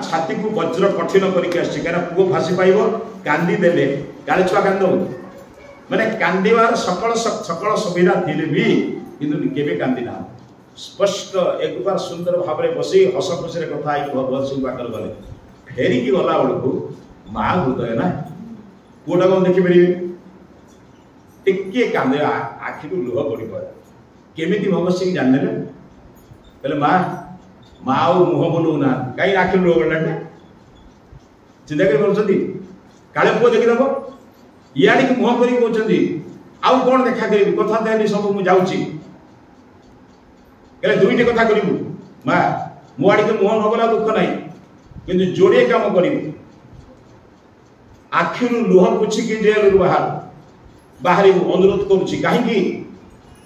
छाती को वज्र कठिन करके आसी कहीं पुओ फासी पाइब कांदी देले गाड़ी छुआ कांद माने कांदिवार सकल सकल सुविधा थिले भी किंतु केबे कांदी ना स्पष्ट एक बार सुंदर भाव में बसी हस खुशी कथा आई भगवत सिंह पाकर गले फेरिकी गला बेलू माँ हृदय ना पुओटा कौन देखिपारे टिके कांदे आखि लुह गड़ी पड़ा केमी भगत सिंह जान कहले माँ माँ मुह बनऊ ना कहीं आखि लुह गला चिंता कर काले पुओ देखीदेव इे मुह कर कहते आउ कौन देखा करी कथा देनी सब मुझे जाऊँगी कहले दुईटे कथा करू माँ मो आड़ के मुह नगला दुख ना कि जोड़े कम कर आखि लुह पुछिकी जेल बाहर बाहर अनुरोध करुच्ची कहीं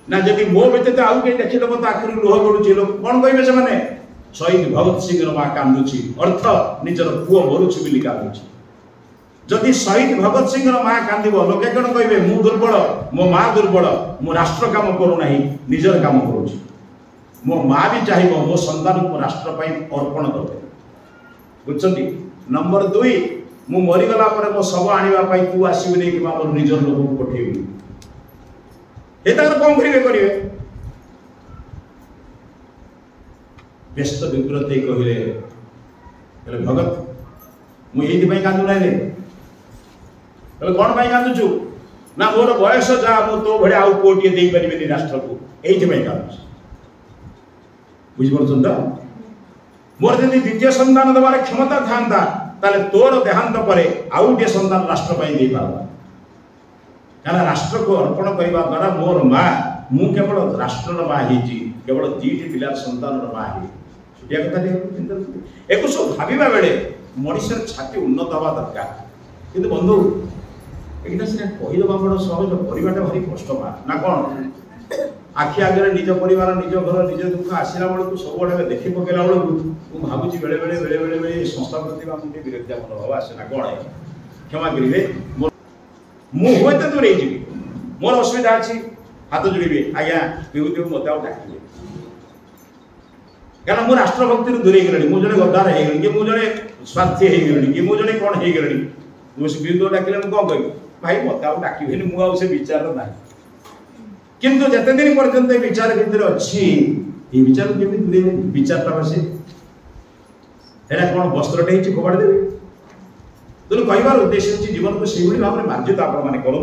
ना जदि मो व्यतीत आउ कहीं देखीदेव तो आखिर लुह गड़ुची लोग कौन कहे से शहीद भगत सिंह माँ कांदुची अर्थ निजर पुओ मरुची बोली कांदुची जदि शहीद भगत सिंह माँ कांद लोके कौन कहे मु दुर्बल मो माँ दुर्बल मो राष्ट्र काम करूना निजर काम करुच्ची मो माँ भी चाहिए मो संतान को राष्ट्र अर्पण करते बुझे नंबर 2 मु मरीगला मो शव आने तू आसबि कि मोर निजर लोक पठेबी ये कौन करेंगे व्यस्त विव्रत कहले भगत मुझे कांदुना कौन कांदुचु ना मोर बयस जा मु तो भाई आउ पुओटे दे पारे राष्ट्र को ये कांदुच बुझीपार तो मोर जब द्वितीय संतान देवार क्षमता था ताले तोर देहांत पर आउ गोटे संतान राष्ट्र दे पारबा क्या राष्ट्र को अर्पण करने द्वारा मोर माँ मु केवल राष्ट्र माँ केवल 2टी पिलार संतान माँ छुटिया कथा एक सब भावा बेले मनुष्य छाती उन्नत हवा दरकार किंतु बंधु यहाँ सीना कहीदेवा बड़ सहज करवाटा भारी कष्ट ना कौन आखि आगे निज परिवार निज घर निज दुख आसला बेलू सब आड़े देखी पकेला बेलू मुझे भावुँ बेले बेले बेले बेले बेले संस्था प्रति मुझे विरक्तिया मनोभाव आसे ना कौन क्षमा करेंगे मुझे दूरे जी मोर असुविधा अच्छी हाथ जोड़ी आज्ञा विभूति मत डाक क्या मो राष्ट्रभक्ति दूरे गली मुझे गद्दार हो गली मुझे स्वार्थी हो गली कि मुझे कौन हो गली मुझे विभूति डाकिले मुझे कौन कह भाई मत डाक मुझे विचार ना किंतु जिते दिन पर्यंत विचार भीतर अच्छी ये विचार के दूरे विचारटा बसे है कौन वस्त्रटे फोपाड़ी देवे तेणु कहबार उद्देश्य जीवन को से भाव में मार्जित आपण मैंने करूँ